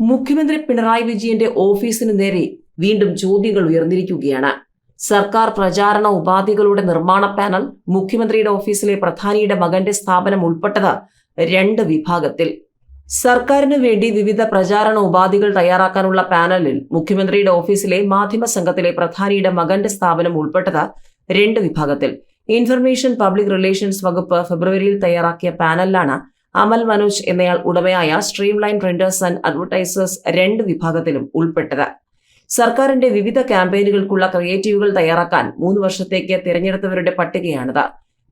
മുഖ്യമന്ത്രി പിണറായി വിജയന്റെ ഓഫീസിന് നേരെ വീണ്ടും ചോദ്യങ്ങൾ ഉയർന്നിരിക്കുകയാണ്. സർക്കാർ പ്രചാരണ ഉപാധികളുടെ നിർമ്മാണ പാനൽ മുഖ്യമന്ത്രിയുടെ ഓഫീസിലെ പ്രധാനിയുടെ മകന്റെ സ്ഥാപനം ഉൾപ്പെട്ടത് 2 വിഭാഗത്തിൽ. സർക്കാരിനു വേണ്ടി വിവിധ പ്രചാരണ ഉപാധികൾ തയ്യാറാക്കാനുള്ള പാനലിൽ മുഖ്യമന്ത്രിയുടെ ഓഫീസിലെ മാധ്യമ സംഘത്തിലെ പ്രധാനിയുടെ മകന്റെ സ്ഥാപനം ഉൾപ്പെട്ടത് 2 വിഭാഗത്തിൽ. ഇൻഫർമേഷൻ പബ്ലിക് റിലേഷൻസ് വകുപ്പ് ഫെബ്രുവരിയിൽ തയ്യാറാക്കിയ പാനലിലാണ് അമൽ മനോജ് എന്നയാൾ ഉടമയായ സ്ട്രീംലൈൻ പ്രിന്റേഴ്സ് ആൻഡ് അഡ്വർടൈസേഴ്സ് 2 വിഭാഗത്തിലും ഉൾപ്പെട്ടത്. സർക്കാരിന്റെ വിവിധ ക്യാമ്പയിനുകൾക്കുള്ള ക്രിയേറ്റീവുകൾ തയ്യാറാക്കാൻ 3 വർഷത്തേക്ക് തിരഞ്ഞെടുത്തവരുടെ പട്ടികയാണിത്.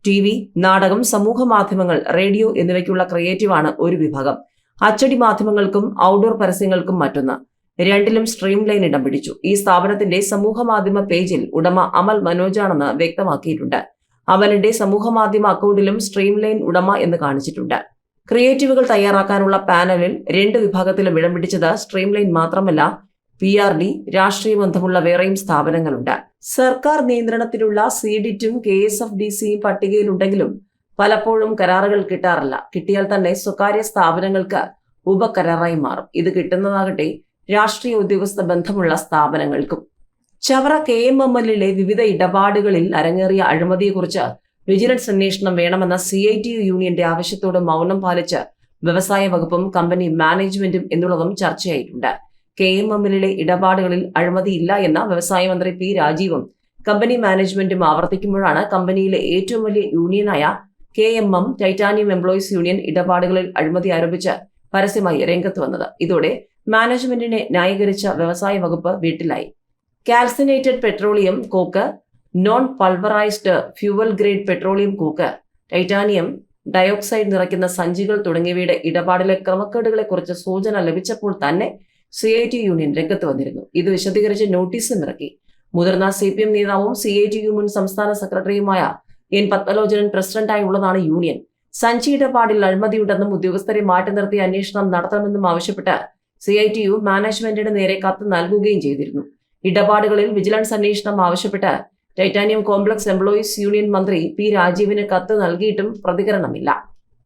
TV, നാടകം, സമൂഹ മാധ്യമങ്ങൾ, റേഡിയോ എന്നിവയ്ക്കുള്ള ക്രിയേറ്റീവാണ് ഒരു വിഭാഗം. അച്ചടി മാധ്യമങ്ങൾക്കും ഔട്ട്ഡോർ പരസ്യങ്ങൾക്കും മറ്റൊന്ന്. 2ലും സ്ട്രീംലൈൻ ഇടം പിടിച്ചു. ഈ സ്ഥാപനത്തിന്റെ സമൂഹ മാധ്യമ പേജിൽ ഉടമ അമൽ മനോജാണെന്ന് വ്യക്തമാക്കിയിട്ടുണ്ട്. അമലിന്റെ സമൂഹ മാധ്യമ അക്കൗണ്ടിലും സ്ട്രീംലൈൻ ഉടമ എന്ന് കാണിച്ചിട്ടുണ്ട്. ക്രിയേറ്റീവുകൾ തയ്യാറാക്കാനുള്ള പാനലിൽ 2 വിഭാഗത്തിലും ഇടം പിടിച്ചത് സ്ട്രീംലൈൻ മാത്രമല്ല, PRD, രാഷ്ട്രീയ ബന്ധമുള്ള വേറെയും സ്ഥാപനങ്ങളുണ്ട്. സർക്കാർ നിയന്ത്രണത്തിലുള്ള CDITും KSFDCയും പട്ടികയിലുണ്ടെങ്കിലും പലപ്പോഴും കരാറുകൾ കിട്ടാറില്ല. കിട്ടിയാൽ തന്നെ സ്വകാര്യ സ്ഥാപനങ്ങൾക്ക് ഉപകരാറായി മാറും. ഇത് കിട്ടുന്നതാകട്ടെ രാഷ്ട്രീയ ഉദ്യോഗസ്ഥ ബന്ധമുള്ള സ്ഥാപനങ്ങൾക്കും. ചവറ KMMLലെ വിവിധ ഇടപാടുകളിൽ അരങ്ങേറിയ അഴിമതിയെക്കുറിച്ച് വിജിലൻസ് അന്വേഷണം വേണമെന്ന CITU യൂണിയന്റെ ആവശ്യത്തോട് മൗനം പാലിച്ച് വ്യവസായ വകുപ്പും കമ്പനി മാനേജ്മെന്റും എന്നുള്ളതും ചർച്ചയായിട്ടുണ്ട്. KMMLലെ ഇടപാടുകളിൽ അഴിമതിയില്ല എന്ന വ്യവസായ മന്ത്രി P. രാജീവും കമ്പനി മാനേജ്മെന്റും ആവർത്തിക്കുമ്പോഴാണ് കമ്പനിയിലെ ഏറ്റവും വലിയ യൂണിയനായ KMM ടൈറ്റാനിയം എംപ്ലോയീസ് യൂണിയൻ ഇടപാടുകളിൽ അഴിമതി ആരോപിച്ച് പരസ്യമായി രംഗത്ത് വന്നത്. ഇതോടെ മാനേജ്മെന്റിനെ ന്യായീകരിച്ച വ്യവസായ വകുപ്പ് വീട്ടിലായി. Calcinated petroleum coke, non pulverised fuel grade petroleum coke, titanium dioxide നിറയ്ക്കുന്ന സഞ്ചികൾ തുടങ്ങിയവയുടെ ഇടപാടിലെ ക്രമക്കേടുകളെക്കുറിച്ച് സൂചന ലഭിച്ചപ്പോൾ തന്നെ CITU യൂണിയൻ രംഗത്ത് വന്നിരുന്നു. ഇത് വിശദീകരിച്ച് നോട്ടീസും ഇറക്കി. മുതിർന്ന CPM നേതാവും CITU മുൻ സംസ്ഥാന സെക്രട്ടറിയുമായ N. പത്മലോചനൻ പ്രസിഡന്റായി ഉള്ളതാണ് യൂണിയൻ. സഞ്ചി ഇടപാടിൽ അഴിമതിയുണ്ടെന്നും ഉദ്യോഗസ്ഥരെ മാറ്റി നിർത്തി അന്വേഷണം നടത്തണമെന്നും ആവശ്യപ്പെട്ട് CITU മാനേജ്മെന്റിന് നേരെ കത്ത് നൽകുകയും ചെയ്തിരുന്നു. ഇടപാടുകളിൽ വിജിലൻസ് അന്വേഷണം ആവശ്യപ്പെട്ട് ടൈറ്റാനിയം കോംപ്ലക്സ് എംപ്ലോയീസ് യൂണിയൻ മന്ത്രി P. രാജീവിന് കത്ത് നൽകിയിട്ടും പ്രതികരണമില്ല.